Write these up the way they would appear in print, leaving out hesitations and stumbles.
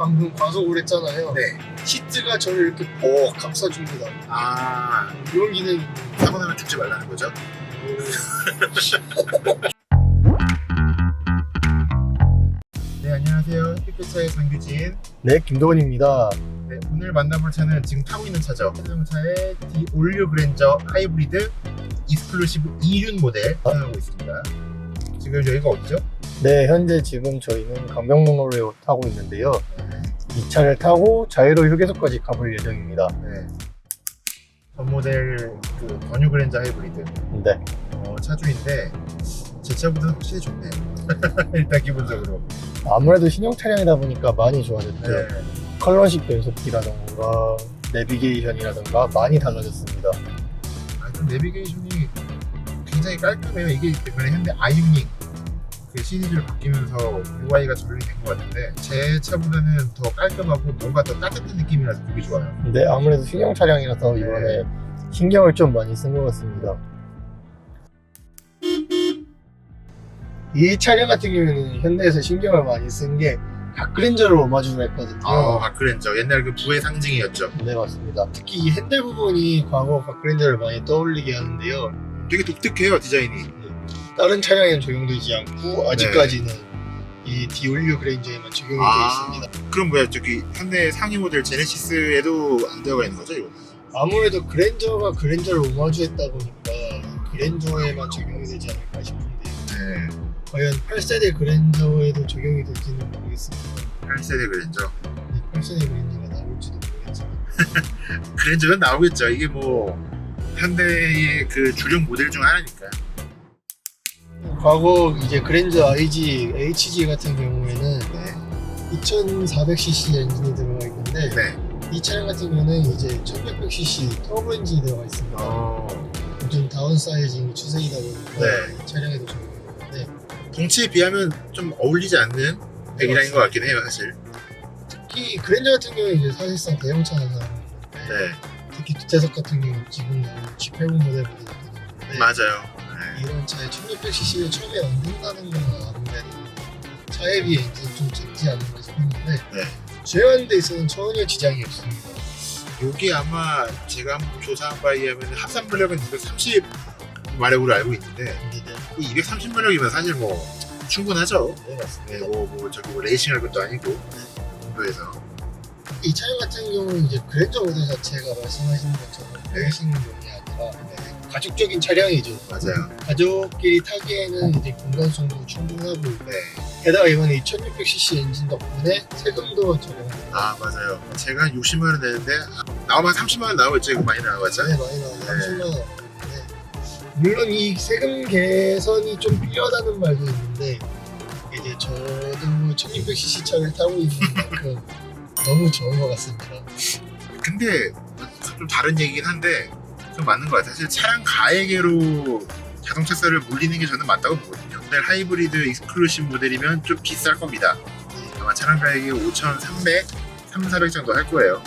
방금 과속을 했잖아요. 네. 시트가 저를 이렇게 꼭 감싸줍니다. 아, 이런 기능이 사고 나면 죽지 말라는 거죠? 네, 안녕하세요. 픽크차의 장규진. 네, 김도건입니다. 네, 오늘 만나볼 차는 지금 타고 있는 차죠. 자동차의 디올류 그랜저 하이브리드 익스클루시브 2륜 모델 사용하고 있습니다. 지금 여기가 어디죠? 네, 현재 지금 저희는 강변북로를 타고 있는데요. 이 차를 타고 자유로 휴게소까지 가볼 예정입니다. 네. 전 모델 그 번유 그랜저 하이브리드 네. 차주인데 제 차보다는 확실히 좋네요. 일단 기본적으로. 아무래도 신형 차량이다 보니까 많이 좋아졌죠. 네. 컬러식 변속기라던가 내비게이션이라던가 많이 달라졌습니다. 좀 내비게이션이 굉장히 깔끔해요. 이게 이번에 현대 아이유닉 그 시리즈를 바뀌면서 UI가 적용이 된 것 같은데 제 차보다는 더 깔끔하고 뭔가 더 따뜻한 느낌이라서 보기 좋아요. 근데 아무래도 신형 차량이라서 이번에 신경을 좀 많이 쓴 것 같습니다. 이 차량 같은 경우에는 현대에서 신경을 많이 쓴 게 갓그랜저를 오마주로 했거든요. 갓그랜저 옛날 그 부의 상징이었죠. 네, 맞습니다. 특히 이 핸들 부분이 과거 갓그랜저를 많이 떠올리게 하는데요. 되게 독특해요, 디자인이. 다른 차량에는 적용되지 않고 아직까지는 이 디올류 그랜저에만 적용이 되어 있습니다. 그럼 뭐야, 저기 현대 상위 모델 제네시스에도 안 들어가 있는 거죠, 이거? 아무래도 그랜저가 그랜저를 오마주했다 보니까 그랜저에만 적용이 되지 않을까 싶은데요. 네. 과연 8세대 그랜저에도 적용이 될지는 모르겠습니다. 8세대 그랜저. 8세대 그랜저가 나올지도 모르겠지만 그랜저는 나오겠죠. 이게 뭐 현대의 그 주력 모델 중 하나니까. 과거 이제 그랜저 IG, HG 같은 경우에는 네. 2400cc 엔진이 들어가 있는데 네. 이 차량 같은 경우는 이제 1600cc 터보 엔진이 들어가 있습니다. 요즘 다운사이징이 추세이다 보니까 네. 이 차량에도 적용이 되는데 덩치에 비하면 좀 어울리지 않는 배기량인 것 같긴 해요, 사실. 특히 그랜저 같은 경우는 이제 사실상 대형차는 사람인데 네. 특히 뒷좌석 같은 경우는 지금 나온 G80 모델보다 높은데 맞아요. 이런 차에 1600cc를 처음에 얻는다는 건 아무래도 차에 비해 엔진이 좀 작지 않을까 싶었는데 네. 주행하는 데 있어서는 전혀 지장이 없습니다. 여기 아마 제가 한번 조사한 바에 의하면 합산 마력은 230 마력으로 알고 있는데 230 마력이면 사실 뭐 충분하죠. 네, 맞습니다. 네, 뭐 저기 뭐 레이싱할 것도 아니고 정도에서. 이 차량 같은 경우는 이제 그랜저 모델 자체가 말씀하신 것처럼 레이싱용이 아니라 가족적인 차량이죠. 맞아요. 가족끼리 타기에는 이제 공간성도 충분하고 네. 게다가 이번에 1600cc 엔진 덕분에 세금도 적용됩니다. 맞아요. 제가 60만 원 내는데 나오면 30만 원 나오겠죠. 이거 많이 나와봤자. 네, 많이 나와요. 30만 원 나오는데 물론 이 세금 개선이 좀 필요하다는 말도 있는데 이제 저도 1600cc 차를 타고 있는 만큼 너무 좋은 것 같습니다. 근데 좀 다른 얘기긴 한데 좀 맞는 것 같아요. 사실 차량 가액으로 자동차세를 물리는 게 저는 맞다고 보거든요. 모델 하이브리드 익스클루시브 모델이면 좀 비쌀 겁니다. 아마 차량 가액이 5,300, 3,400 정도 할 거예요.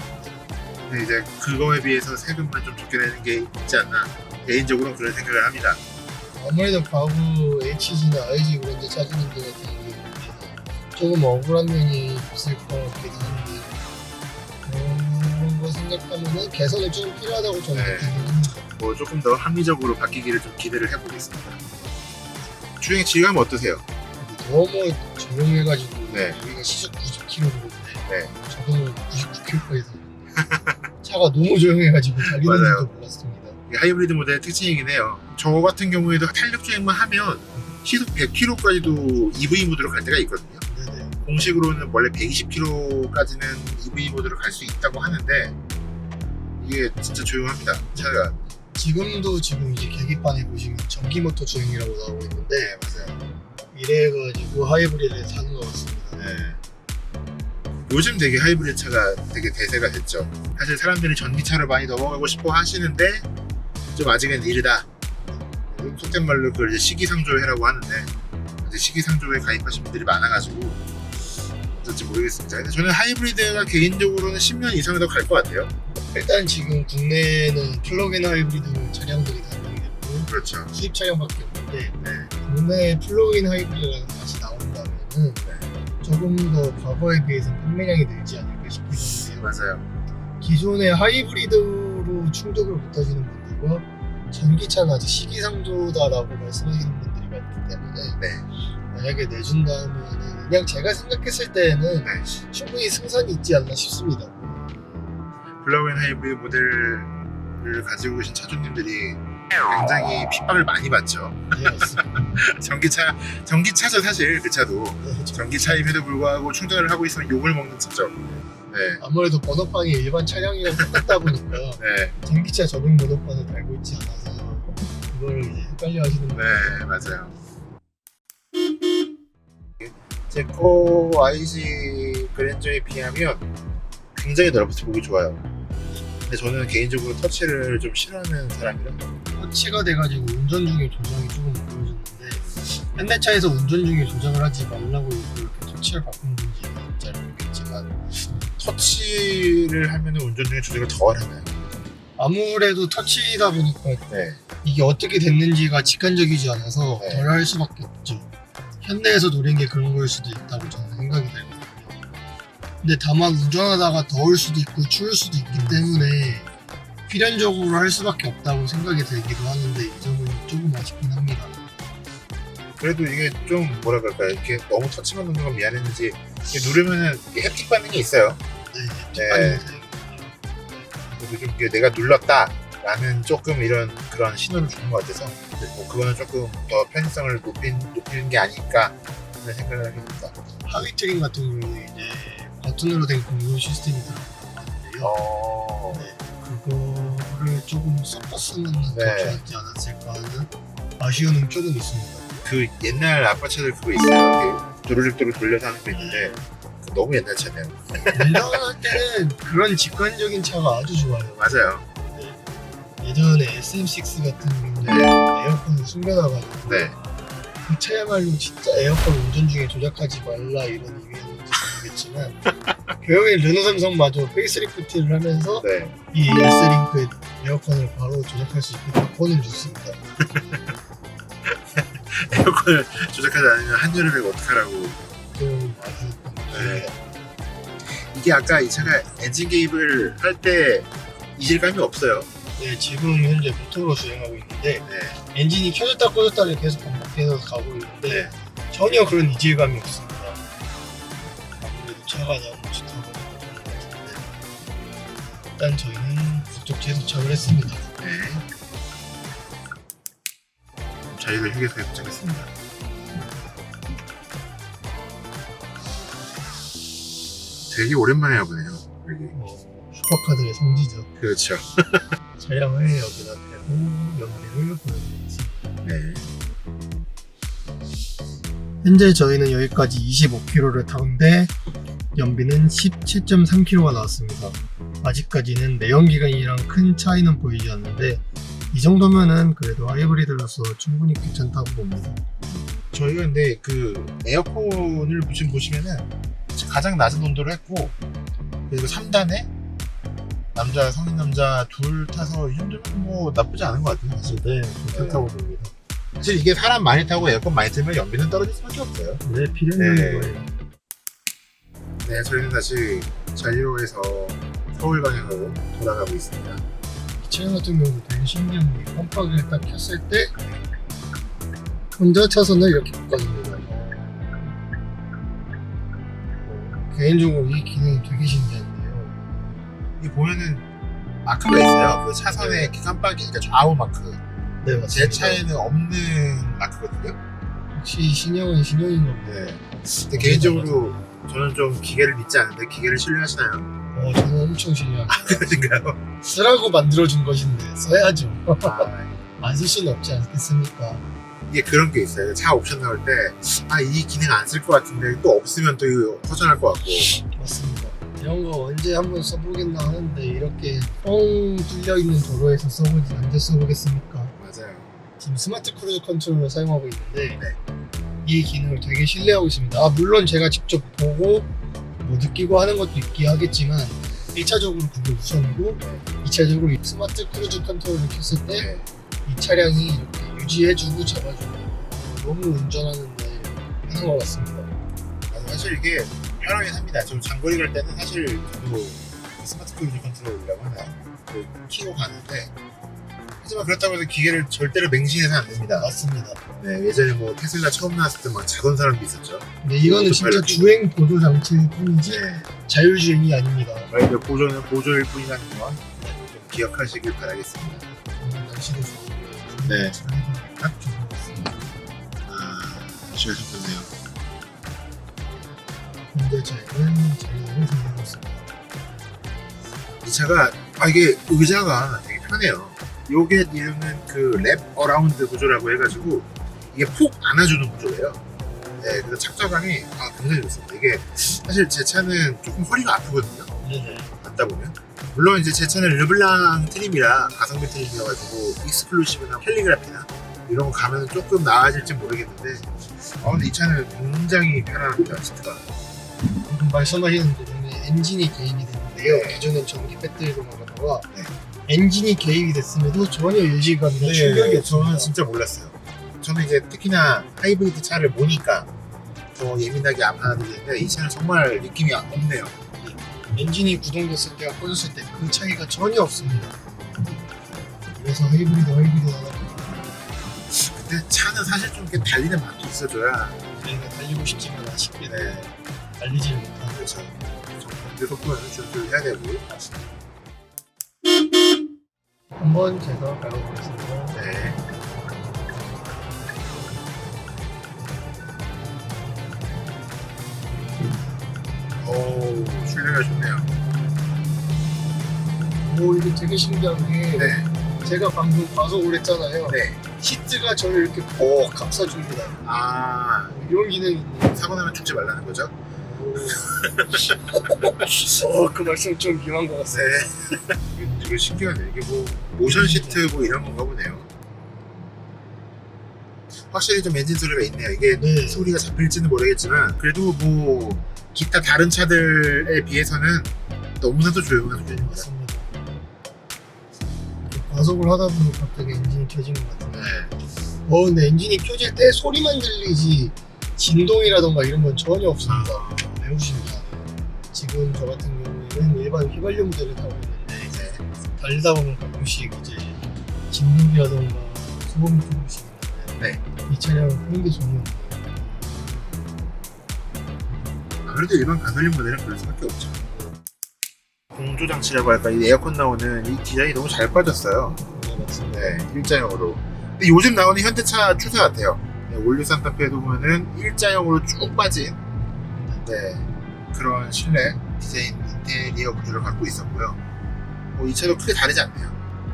근데 이제 그거에 비해서 세금을 좀 적게 내는 게 있지 않나, 개인적으로는 그런 생각을 합니다. 아무래도 과거 HG나 IG 그랜저 차주님들 같은 경우는 조금 억울한 면이 있을 것 같기도 한데 그런 거 생각하면은 개선이 좀 필요하다고 저는 느끼긴 합니다. 뭐 조금 더 합리적으로 바뀌기를 좀 기대를 해보겠습니다. 주행 질감 어떠세요? 너무 적용해가지고 네. 여기가 시속 90km인데 네. 저도 99km에서 차가 너무 조용해가지고 달리는지도 몰랐습니다. 이게 하이브리드 모델의 특징이긴 해요. 저 같은 경우에도 탄력 주행만 하면 시속 100km까지도 EV 모드로 갈 때가 있거든요. 네네. 공식으로는 원래 120km까지는 EV 모드로 갈 수 있다고 하는데 이게 진짜 조용합니다, 차가. 지금도 지금 이제 계기판에 보시면 전기 모터 주행이라고 나오고 있는데 네, 맞아요. 이래가지고 하이브리드에 타는 것 같습니다. 네. 요즘 되게 하이브리드 차가 되게 대세가 됐죠. 사실 사람들이 전기차로 많이 넘어가고 싶어 하시는데 좀 아직은 이르다. 속된 말로 그걸 이제 시기상조회라고 하는데 이제 시기상조회에 가입하신 분들이 많아가지고 어떨지 모르겠습니다. 근데 저는 하이브리드가 개인적으로는 10년 이상은 더 갈 것 같아요. 일단 지금 국내에는 플러그인 하이브리드 차량들이 다루게 됐고 그렇죠. 수입 차량밖에 없는데 네. 국내에 플러그인 하이브리드가 다시 나온다면은 조금 더 과거에 비해서 판매량이 늘지 않을까 싶기도 한데요. 맞아요. 기존의 하이브리드로 충족을 못하시는 분들과 전기차는 아직 시기상조다라고 말씀하시는 분들이 많기 때문에 네. 만약에 내준다면 그냥 제가 생각했을 때는 네. 충분히 승산이 있지 않나 싶습니다. 플러그인 하이브리드 모델을 가지고 계신 차주님들이 굉장히 핍박을 많이 받죠. 네, 맞습니다. 전기차죠 사실 그 차도. 네, 전기차임에도 불구하고 충전을 하고 있으면 욕을 먹는 차죠. 네. 아무래도 번호판이 일반 차량이랑 똑같다 보니까 네. 전기차 적용 번호판을 달고 있지 않아서 그걸 이제 헷갈려 하시는 분들. 네, 맞아요. 제코 IG 그랜저에 비하면 굉장히 넓어서 보기 좋아요. 근데 저는 개인적으로 터치를 좀 싫어하는 사람이라 터치가 돼가지고 운전 중에 조정이 조금 어려워졌는데 현대차에서 운전 중에 조정을 하지 말라고 이렇게 터치를 바꾼 건지 잘 모르겠지만 터치를 하면 운전 중에 조정을 더 하나요? 아무래도 터치다 보니까 네. 이게 어떻게 됐는지가 직관적이지 않아서 네. 덜 할 수밖에 없죠. 현대에서 노린 게 그런 걸 수도 있다고 저는 생각이 들거든요. 근데 다만 운전하다가 더울 수도 있고 추울 수도 있기 때문에 필연적으로 할 수밖에 없다고 생각이 들기도 하는데 이 점은 조금 아쉽긴 합니다. 그래도 이게 좀 뭐라 그럴까요? 이렇게 너무 터치만 누르는 건 미안했는지 이렇게 누르면은 이게 햅틱 반응이 있어요. 네, 네. 그래도 좀 이게 내가 눌렀다라는 조금 이런 그런 신호를 주는 것 같아서 뭐 그거는 조금 더 편의성을 높이는 게 아닐까 하는 생각을 하게 됩니다. 하위 트림 같은 경우에 이제 버튼으로 된 공조 시스템이 들어가는데요. 네, 그거를 조금 섞었으면 더 네. 좋았지 않았을까 하는 아쉬움은 조금 있습니다. 그 옛날 아빠 차들 그거 있어요. 도로직도로 돌려서 하는 거 있는데 너무 옛날 차네요. 운전할 때는 그런 직관적인 차가 아주 좋아요. 맞아요. 예전에 SM6 같은 경우는 네. 에어컨을 숨겨놔가지고 네. 그 차야말로 진짜 에어컨 운전 중에 조작하지 말라 이런 의미였는지 모르겠지만 결국엔 르노 삼성마저 페이스리프트를 하면서 네. 이 S링크의 에어컨을 바로 조작할 수 있게 바꿔는 줬습니다. 에어컨을 조작하지 않으면 한여름에 어떡하라고. 좀 아쉬웠던 네. 기억이 이게 아까 이 차가 엔진 개입을 할 때 이질감이 없어요. 네, 지금 현재 모터로 주행하고 있는데 네. 엔진이 켜졌다 꺼졌다를 계속 반복해서 가고 있는데 네. 전혀 그런 이질감이 없습니다. 아무래도 차가 너무 좋다 보니까 그런 것 같은데 일단 저희는 목적지에 도착을 했습니다. 네. 저희가 휴게소에 도착했습니다. 되게 오랜만에 와보네요. 여기. 슈퍼카들의 성지죠. 그렇죠. 차량을 여기다 대고 연비를 보여드리겠습니다. 네. 현재 저희는 여기까지 25km를 타는데 연비는 17.3km가 나왔습니다. 아직까지는 내연기관이랑 큰 차이는 보이지 않는데 이 정도면은 그래도 하이브리드로서 충분히 괜찮다고 봅니다. 저희가 근데 그 에어컨을 지금 보시면은 가장 낮은 온도로 했고 그리고 3단에 성인 남자 둘 타서 이 정도면 뭐 나쁘지 않은 것 같아요. 사실. 네, 괜찮다고 봅니다. 사실 이게 사람 많이 타고 에어컨 많이 틀면 연비는 떨어질 수밖에 없어요. 네, 필요한 네. 거예요. 네, 저희는 다시 자유로에서 서울 방향으로 돌아가고 있습니다. 이 차량 같은 경우도 되게 신기한 게 깜빡이를 딱 켰을 때 혼자 차선을 이렇게 바꿔줍니다. 개인적으로 이 기능이 되게 신기한데요. 이 보면은 마크가 있어요. 그 차선에 이렇게 깜빡이, 그러니까 좌우 마크. 네, 맞습니다. 제 차에는 없는 마크거든요. 역시 신형은 신형인 겁니다. 네. 근데 개인적으로 저는 좀 기계를 믿지 않는데 기계를 신뢰하시나요? 저는 엄청 신기합니다. 그러신가요? 쓰라고 만들어준 것인데 써야죠. 아, 안 쓸 수는 없지 않겠습니까? 이게 그런 게 있어요. 차 옵션 나올 때, 이 기능 안 쓸 것 같은데 또 없으면 또 이거 허전할 것 같고. 맞습니다. 이런 거 언제 한번 써보겠나 하는데 이렇게 뻥 뚫려있는 도로에서 써보지 언제 써보겠습니까? 맞아요. 지금 스마트 크루즈 컨트롤을 사용하고 있는데 네. 이 기능을 되게 신뢰하고 있습니다. 물론 제가 직접 보고 뭐 느끼고 하는 것도 있긴 하겠지만 1차적으로 그게 우선이고 2차적으로 이 스마트 크루즈 컨트롤을 켰을 때 네. 이 차량이 이렇게 유지해주고 잡아주고 너무 운전하는데 하는 것 같습니다. 사실 이게 편하긴 합니다. 좀 장거리 갈 때는 사실 저도 스마트 크루즈 컨트롤이라고 하나요? 그 키고 가는데 하지만 그렇다고 해서 기계를 절대로 맹신해서 안 됩니다. 맞습니다. 네, 예전에 뭐 테슬라 처음 나왔을 때 막 자던 사람도 있었죠. 근데 이거는 진짜 오토파일럿. 주행 보조 장치일 뿐이지 네. 자율주행이 아닙니다. 저희들 보조는 보조일 뿐이라는 건 좀 기억하시길 바라겠습니다. 날씨도 좋고 네. 딱 좋은 것 같습니다. 아, 날씨가 좋겠네요. 현대차는 자율을 사용하고 있습니다. 이 차가 이게 의자가 되게 편해요. 요게 이름은 그 랩 어라운드 구조라고 해가지고 이게 푹 안아주는 구조예요. 네, 그래서 착좌감이 굉장히 좋습니다. 이게 사실 제 차는 조금 허리가 아프거든요. 네네. 맞다 보면 물론 이제 제 차는 르블랑 트림이라 가성비 트림이어가지고 익스클루시브나 캘리그라피나 이런 거 가면 조금 나아질지 모르겠는데 근데 이 차는 굉장히 편안합니다. 시트가. 방금 말씀하시는 도중에 엔진이 개입이 됐는데요. 네. 기존엔 전기 배터리로만 가다가 네. 엔진이 개입이 됐음에도 전혀 예시감이나 충격이 없습니다. 저는 진짜 몰랐어요. 저는 이제 특히나 하이브리드 차를 보니까 더 예민하게 알아들리는데 이 차는 정말 느낌이 없네요. 엔진이 구동됐을 때와 꺼졌을 때 그 차이가 전혀 없습니다. 그래서 하이브리드 하다 보니까 근데 차는 사실 좀 이렇게 달리는 맛도 있어줘야 저희가 달리고 싶지만 아쉽게 네. 달리질 못하는 그렇죠. 정말 속도는 준수해야 되고 한번 제가 가보겠습니다. 네. 오, 출력이 좋네요. 오, 이게 되게 신기한 게 네. 제가 방금 과속을 했잖아요. 네. 시트가 저를 이렇게 꼭 감싸줍니다. 아, 이런 기능이 있네요. 사고 나면 죽지 말라는 거죠? 그 말씀 좀 기만 것 같아요. 네. 이거 신기하네. 이게 뭐 모션 시트 뭐 이런 건가 보네요. 확실히 좀 엔진 소리가 있네요. 이게 네. 소리가 잡힐지는 모르겠지만 그래도 뭐 기타 다른 차들에 비해서는 너무나도 조용한 수준입니다. 맞습니다. 과속을 하다 보니 갑자기 엔진이 켜진 것 같은데. 네. 근데 엔진이 켜질 때 소리만 들리지 진동이라던가 이런 건 전혀 없습니다. 매우 신기하네요. 지금 저 같은 경우에는 일반 휘발유 모델을 타고 있는데 이제 달리다 보면 가끔씩 이제 진동이라던가 소음이 조금씩 있는데 이 차량은 그런 게 전혀 없네요. 아무래도 일반 가솔린 모델은 그럴 수밖에 없죠. 공조 장치라고 할까, 이 에어컨 나오는 이 디자인이 너무 잘 빠졌어요. 네, 맞습니다. 네, 일자형으로. 근데 요즘 나오는 현대차 추세 같아요. 네, 올류 산타페도 보면은 일자형으로 쭉 빠진 그런 실내 디자인 인테리어 구조를 갖고 있었고요. 이 차도 크게 다르지 않네요.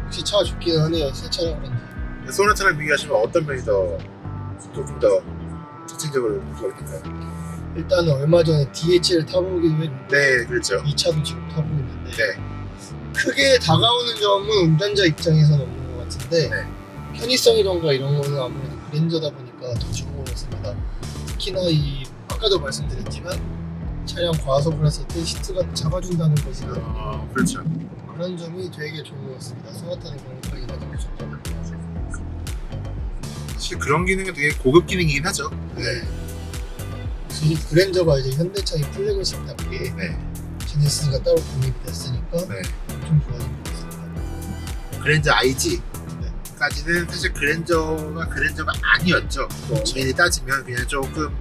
혹시 차가 좋긴 하네요. 새 차량 그런지. 소나타랑 비교하시면 어떤 면이 조금 더 특징적으로 느껴질까요? 일단은 얼마 전에 DH를 타보기도 했는데 네, 그렇죠. 이 차도 지금 타고 있는데 네, 크게 다가오는 점은 운전자 입장에서는 없는 것 같은데 네. 편의성이던가 이런 거는 아무래도 그랜저다 보니까 더 좋은 것 같습니다. 특히나 이 아까도 말씀드렸지만 차량 과속을 했을 때 시트가 잡아준다는 것이 그렇죠. 그런 점이 되게 좋은 것 같습니다. 소나타는 그런 것까지 가지고 있었죠. 사실 그런 기능은 되게 고급 기능이긴 하죠. 네. 이 그랜저가 이제 현대차의 플래그십답게 네. 제네시스가 따로 독립이 됐으니까 네. 좀 좋아진 것 같습니다. 그랜저 IG 네. 까지는 사실 그랜저가 아니었죠. 엄밀히 따지면 그냥 조금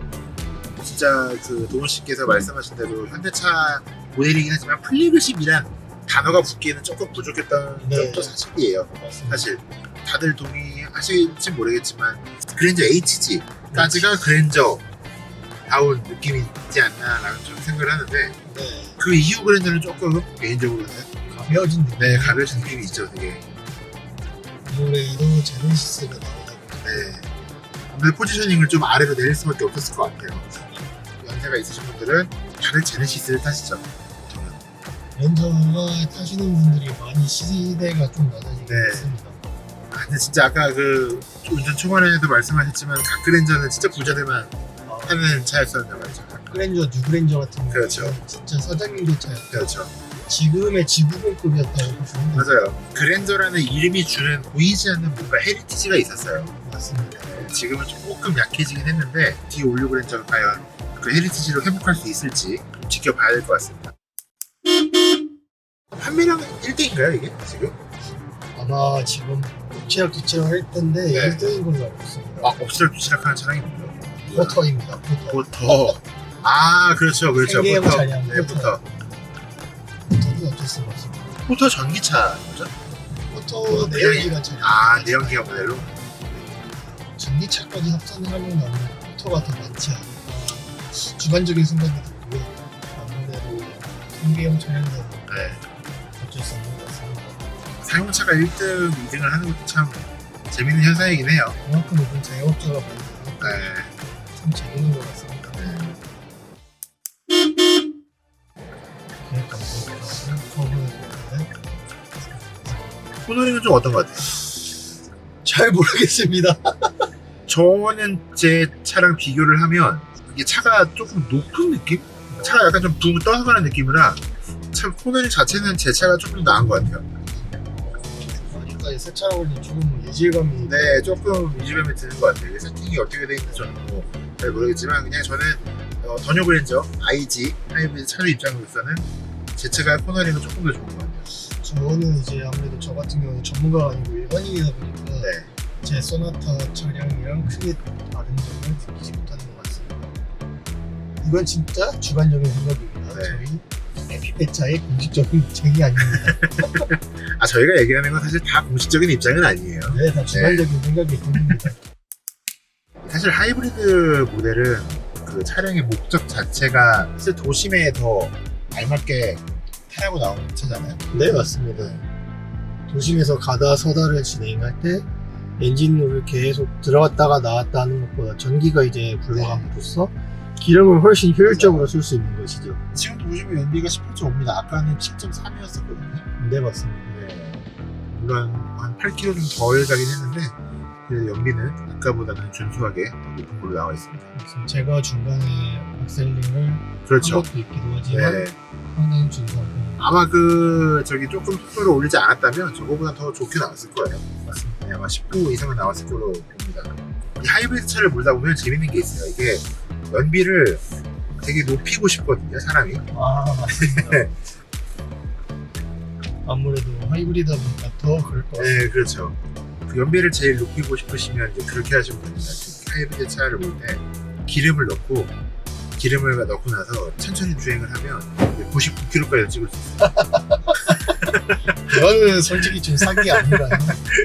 진짜 그 도훈 씨께서 말씀하신 대로 현대차 모델이긴 하지만 플래그십이란 단어가 붙기에는 조금 부족했던 네. 점도 사실이에요. 맞습니다. 사실 다들 동의하실지 모르겠지만 그랜저 HG까지가 그랜저 다운 느낌이 있지 않나라는 좀 생각을 하는데 네. 그 이후 그랜저는 조금 개인적으로는 가벼워진 느낌. 네, 가벼워진 느낌이 있죠. 되게 아무래도 제네시스가 나오다 보니까 네. 아무래도 포지셔닝을 좀 아래로 내릴 수밖에 없었을 것 같아요. 연세가 있으신 분들은 다들 제네시스를 타시죠. 저는. 렌저가 타시는 분들이 많이 시대가 좀 낮아지긴 네. 했습니다. 근데 진짜 아까 그 운전 초반에도 말씀하셨지만 각그랜저는 진짜 부자들만 타는 차였었는데 말이죠. 그랜저, 뉴그랜저 같은 경우는 그렇죠. 진짜 사장님들 차였죠. 그렇죠. 지금의 지구본급이었다고 보시면 돼요. 맞아요. 그랜저라는 이름이 주는 보이지 않는 뭔가 헤리티지가 있었어요. 맞습니다. 지금은 조금 약해지긴 했는데 뒤 올류 그랜저가 과연 그 헤리티지로 회복할 수 있을지 좀 지켜봐야 될 것 같습니다. 판매량은 1등인가요 이게 지금? 아마 지금 엎치락 뒤치락 할 텐데 네. 1등인 걸로 알고 있습니다. 아, 엎치락 뒤치락 하는 차량이 뭐죠? 포터입니다. 포터. 포터. 아, 그렇죠. 생계형 포터. 차량, 네, 포터. 포터는 어쩔 수가 없습니다. 포터 전기차죠? 포터 내연기관 차량. 아, 내연기관 모델로? 전기차까지 합산을 하면 아무래도 포터가 더 많지 않을까 주관적인 생각이 들고요. 아무래도 생계형 차량은 네. 어쩔 수 없는 것 같습니다. 사용차가 1등, 2등을 하는 것도 참 재밌는 현상이긴 해요. 그만큼 요즘 자영업자가 많이 되니까 네. 참 재밌는 것 같습니다. 네. 계획 감독에서 커브를 코너링은 좀 어떤 것 같아요? 잘 모르겠습니다. 저는 제 차랑 비교를 하면 이게 차가 조금 높은 느낌? 차가 약간 좀 붕 떠서 가는 느낌이라 참 코너링 자체는 제 차가 조금 나은 것 같아요. 그러니까 새 차라고 하니 조금 예질감이 네, 조금 이질감이 드는 것 같아요. 세팅이 어떻게 돼 있는지 저는 뭐 잘 모르겠지만 그냥 저는 더뉴 그랜저 IG 하이브리드 차주 입장으로서는 제 차가 코너링은 조금 더 좋은 것 같아요. 저는 이제 아무래도 저 같은 경우는 전문가가 아니고 일반인이다 보니까 네. 제 소나타 차량이랑 크게 다른 점을 느끼지 못하는 것 같습니다. 이건 진짜 주관적인 생각입니다. 네. 저희 에피페차의 공식적인 입장이 아닙니다. 아, 저희가 얘기하는 건 사실 다 공식적인 입장은 아니에요. 네, 다 주관적인 생각이 뿐입니다. 사실 하이브리드 모델은 그 차량의 목적 자체가 사실 도심에 더 알맞게 타라고 나온 차잖아요. 네, 맞습니다. 도심에서 가다 서다를 진행할 때 엔진을 계속 들어갔다가 나왔다 하는 것보다 전기가 이제 굴러감으로써 기름을 훨씬 효율적으로 쓸 수 있는 것이죠. 지금도 보시면 연비가 18.5입니다. 아까는 7.3이었었거든요. 네, 맞습니다. 물론 한 8km 좀 덜 가긴 했는데 그 연비는 아까보다는 준수하게 더 높은 걸로 나와 있습니다. 지금 제가 중간에 악셀링을 그렇죠. 한 것도 있기도 하지만 네. 상당히 준수하고 아마 그 저기 조금 속도를 올리지 않았다면 저거보다 더 좋게 나왔을 거예요. 맞습니다. 네, 아마 10부 이상은 나왔을 거로 봅니다. 이 하이브리드 차를 몰다 보면 재밌는 게 있어요. 이게 연비를 되게 높이고 싶거든요, 사람이. 아, 맞습니다. 네. 아무래도 하이브리드다 보니까 더 그럴 것 같습니다. 네, 그렇죠. 그 연비를 제일 높이고 싶으시면 이제 그렇게 하시면 됩니다. 그 하이브리드 차를 볼 때 기름을 넣고 나서 천천히 주행을 하면 99km까지 찍을 수 있어요. 이거는 솔직히 좀 사기 아닌가요?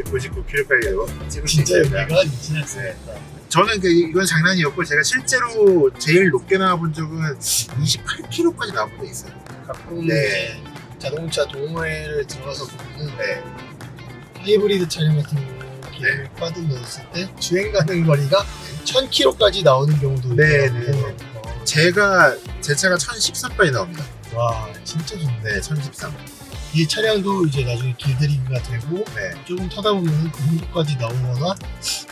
99km까지도 찍을 수 진짜 있습니다. 여기가 인지했습니다. 저는 이건 장난이었고 제가 실제로 제일 높게 나와본 적은 28km까지 나와본 적 있어요. 가끔 네. 자동차 동호회를 들어가서 보면은 네. 하이브리드 차량 같은 경우 기름을 가득 넣었을 때 주행 가능 거리가 1000km까지 나오는 경우도 네, 있더라고요. 제 차가 1013까지 나옵니다. 와, 진짜 좋네. 네, 1013. 이 차량도 이제 나중에 길들이기가 되고 네. 조금 타다 보면 그 정도까지 나오거나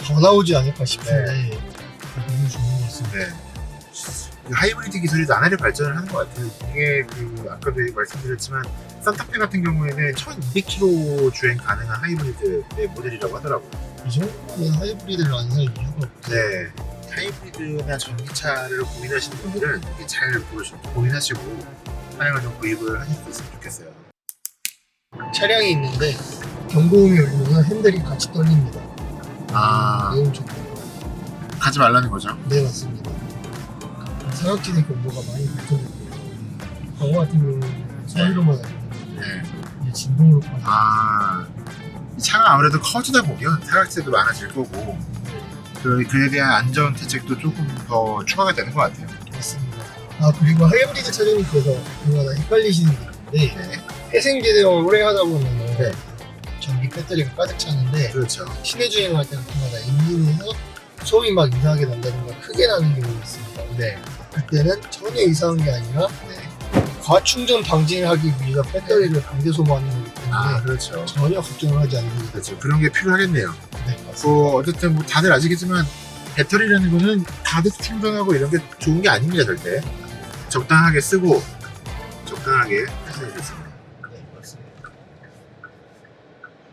더 나오지 않을까 싶은데 너무 좋은 것 같습니다. 네. 그 하이브리드 기술이 나날이 발전을 하는 것 같아요. 이게 그 아까도 말씀드렸지만 산타페 같은 경우에는 1200km 주행 가능한 하이브리드 모델이라고 하더라고요. 이 정도면 하이브리드를 안 살 이유가 없죠. 네. 하이브리드나 전기차를 고민하시는 분들은 이게 잘 고민하시고 차량을 좀 구입을 하실 수 있으면 좋겠어요. 차량이 있는데 경고음이 울리면 핸들이 같이 떨립니다. 아, 너무 좋고. 가지 말라는 거죠? 네, 맞습니다. 사각지대 경보가 많이 발전됐고요. 광고 같은 경우는 소리로만 알리는데 네. 이제 진동으로 빠져. 아, 이 차가 아무래도 커지다 보면 사각지대도 많아질 거고 그에 대한 안전 대책도 조금 더 추가가 되는 것 같아요. 맞습니다. 아, 그리고 하이브리드 차량이 그래서 얼마나 헷갈리시는 게 있는데 네. 회생제동을 오래 하다 보면 네. 전기 배터리가 가득 차는데 그렇죠. 시내 주행할 때 같은마다 엔진에서 소음이 막 이상하게 난다든가 크게 나는 경우가 있습니다. 네. 그때는 전혀 이상한 게 아니라 네. 과충전 방지를 하기 위해서 배터리를 강제 소모하는 거기 때문에 아, 그렇죠. 전혀 걱정을 하지 않는 거죠. 그렇죠. 그런 게 필요하겠네요. 네, 맞습니다. 어쨌든 뭐 다들 아시겠지만 배터리라는 거는 가득 충전하고 이런 게 좋은 게 아닙니다, 절대. 적당하게 쓰고 적당하게 하셔야 되겠습니다.